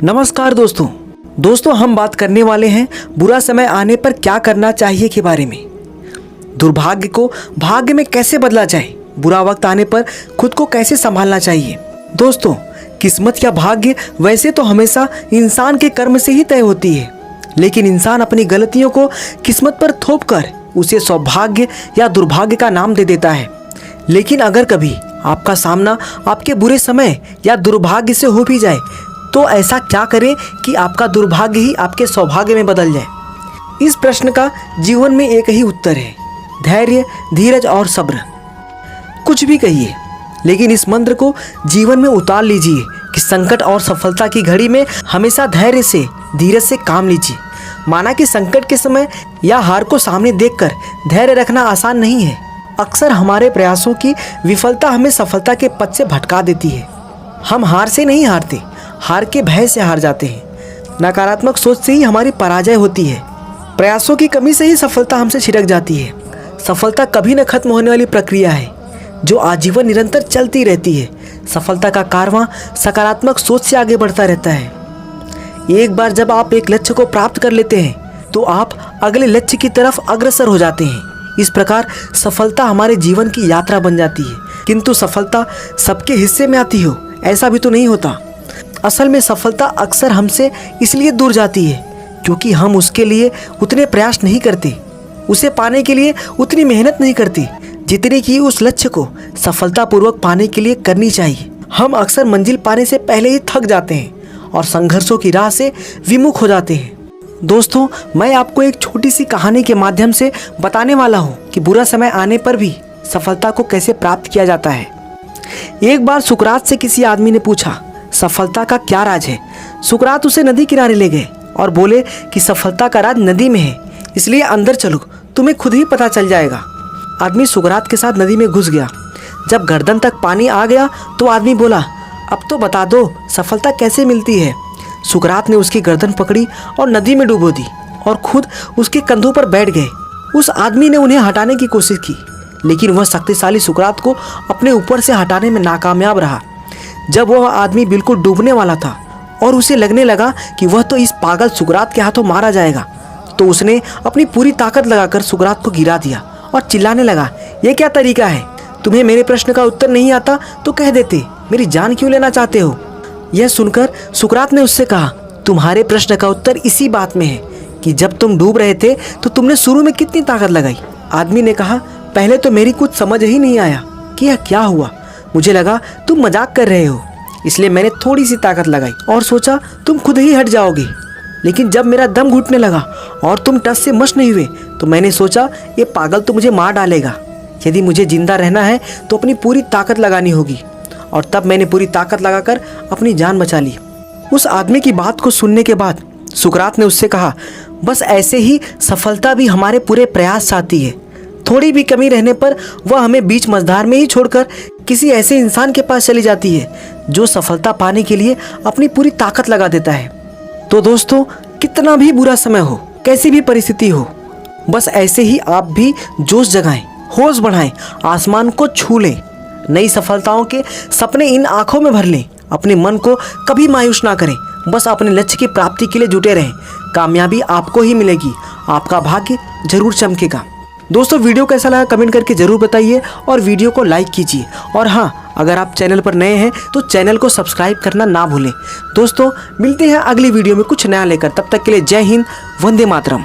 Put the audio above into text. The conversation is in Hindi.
नमस्कार दोस्तों हम बात करने वाले हैं बुरा समय आने पर क्या करना चाहिए के बारे में। दुर्भाग्य को भाग्य में कैसे बदला जाए, बुरा वक्त आने पर खुद को कैसे संभालना चाहिए। दोस्तों, किस्मत या भाग्य वैसे तो हमेशा इंसान के कर्म से ही तय होती है, लेकिन इंसान अपनी गलतियों को किस्मत पर थोपकर उसे सौभाग्य या दुर्भाग्य का नाम दे देता है। लेकिन अगर कभी आपका सामना आपके बुरे समय या दुर्भाग्य से हो भी जाए तो ऐसा क्या करें कि आपका दुर्भाग्य ही आपके सौभाग्य में बदल जाए। इस प्रश्न का जीवन में एक ही उत्तर है, धैर्य, धीरज और सब्र। कुछ भी कहिए, लेकिन इस मंत्र को जीवन में उतार लीजिए कि संकट और सफलता की घड़ी में हमेशा धैर्य से, धीरज से काम लीजिए। माना कि संकट के समय या हार को सामने देखकर धैर्य रखना आसान नहीं है। अक्सर हमारे प्रयासों की विफलता हमें सफलता के पथ से भटका देती है। हम हार से नहीं हारते, हार के भय से हार जाते हैं। नकारात्मक सोच से ही हमारी पराजय होती है। प्रयासों की कमी से ही सफलता हमसे छिटक जाती है। सफलता कभी न खत्म होने वाली प्रक्रिया है जो आजीवन निरंतर चलती रहती है। सफलता का कारवां सकारात्मक सोच से आगे बढ़ता रहता है। एक बार जब आप एक लक्ष्य को प्राप्त कर लेते हैं तो आप अगले लक्ष्य की तरफ अग्रसर हो जाते हैं। इस प्रकार सफलता हमारे जीवन की यात्रा बन जाती है। किंतु सफलता सबके हिस्से में आती हो, ऐसा भी तो नहीं होता। असल में सफलता अक्सर हमसे इसलिए दूर जाती है क्योंकि हम उसके लिए उतने प्रयास नहीं करते, उसे पाने के लिए उतनी मेहनत नहीं करते जितनी कि उस लक्ष्य को सफलतापूर्वक पाने के लिए करनी चाहिए। हम अक्सर मंजिल पाने से पहले ही थक जाते हैं और संघर्षों की राह से विमुख हो जाते हैं। दोस्तों, मैं आपको एक छोटी सी कहानी के माध्यम से बताने वाला हूँ कि बुरा समय आने पर भी सफलता को कैसे प्राप्त किया जाता है। एक बार सुकरात से किसी आदमी ने पूछा, सफलता का क्या राज है। सुकरात उसे नदी किनारे ले गए और बोले कि सफलता का राज नदी में है, इसलिए अंदर चलो, तुम्हें खुद ही पता चल जाएगा। आदमी सुकरात के साथ नदी में घुस गया। जब गर्दन तक पानी आ गया तो आदमी बोला, अब तो बता दो सफलता कैसे मिलती है। सुकरात ने उसकी गर्दन पकड़ी और नदी में डुबो दी और खुद उसके कंधों पर बैठ गए। उस आदमी ने उन्हें हटाने की कोशिश की, लेकिन वह शक्तिशाली सुकरात को अपने ऊपर से हटाने में नाकामयाब रहा। जब वह आदमी बिल्कुल डूबने वाला था और उसे लगने लगा कि वह तो इस पागल सुकरात के हाथों मारा जाएगा, तो उसने अपनी पूरी ताकत लगाकर सुकरात को गिरा दिया और चिल्लाने लगा, ये क्या तरीका है, तुम्हें मेरे प्रश्न का उत्तर नहीं आता तो कह देते, मेरी जान क्यों लेना चाहते हो। यह सुनकर सुकरात ने उससे कहा, तुम्हारे प्रश्न का उत्तर इसी बात में है कि जब तुम डूब रहे थे तो तुमने शुरू में कितनी ताकत लगाई। आदमी ने कहा, पहले तो मेरी कुछ समझ ही नहीं आया कि यह क्या हुआ। मुझे लगा तुम मजाक कर रहे हो, इसलिए मैंने थोड़ी सी ताकत लगाई और सोचा तुम खुद ही हट जाओगे। लेकिन जब मेरा दम घुटने लगा और तुम टस से मस नहीं हुए तो मैंने सोचा ये पागल तो मुझे मार डालेगा। यदि मुझे जिंदा रहना है तो अपनी पूरी ताकत लगानी होगी, और तब मैंने पूरी ताकत लगाकर अपनी जान बचा ली। उस आदमी की बात को सुनने के बाद सुकरात ने उससे कहा, बस ऐसे ही सफलता भी हमारे पूरे प्रयास चाहती है। थोड़ी भी कमी रहने पर वह हमें बीच मझधार में ही छोड़कर किसी ऐसे इंसान के पास चली जाती है जो सफलता पाने के लिए अपनी पूरी ताकत लगा देता है। तो दोस्तों, कितना भी बुरा समय हो, कैसी भी परिस्थिति हो, बस ऐसे ही आप भी जोश जगाएं, होश बढ़ाएं, आसमान को छू लें, नई सफलताओं के सपने इन आंखों में भर लें। अपने मन को कभी मायूस ना करें, बस अपने लक्ष्य की प्राप्ति के लिए जुटे रहें। कामयाबी आपको ही मिलेगी, आपका भाग्य जरूर चमकेगा। दोस्तों, वीडियो कैसा लगा कमेंट करके जरूर बताइए और वीडियो को लाइक कीजिए। और हाँ, अगर आप चैनल पर नए हैं तो चैनल को सब्सक्राइब करना ना भूलें। दोस्तों, मिलते हैं अगली वीडियो में कुछ नया लेकर। तब तक के लिए जय हिंद, वंदे मातरम।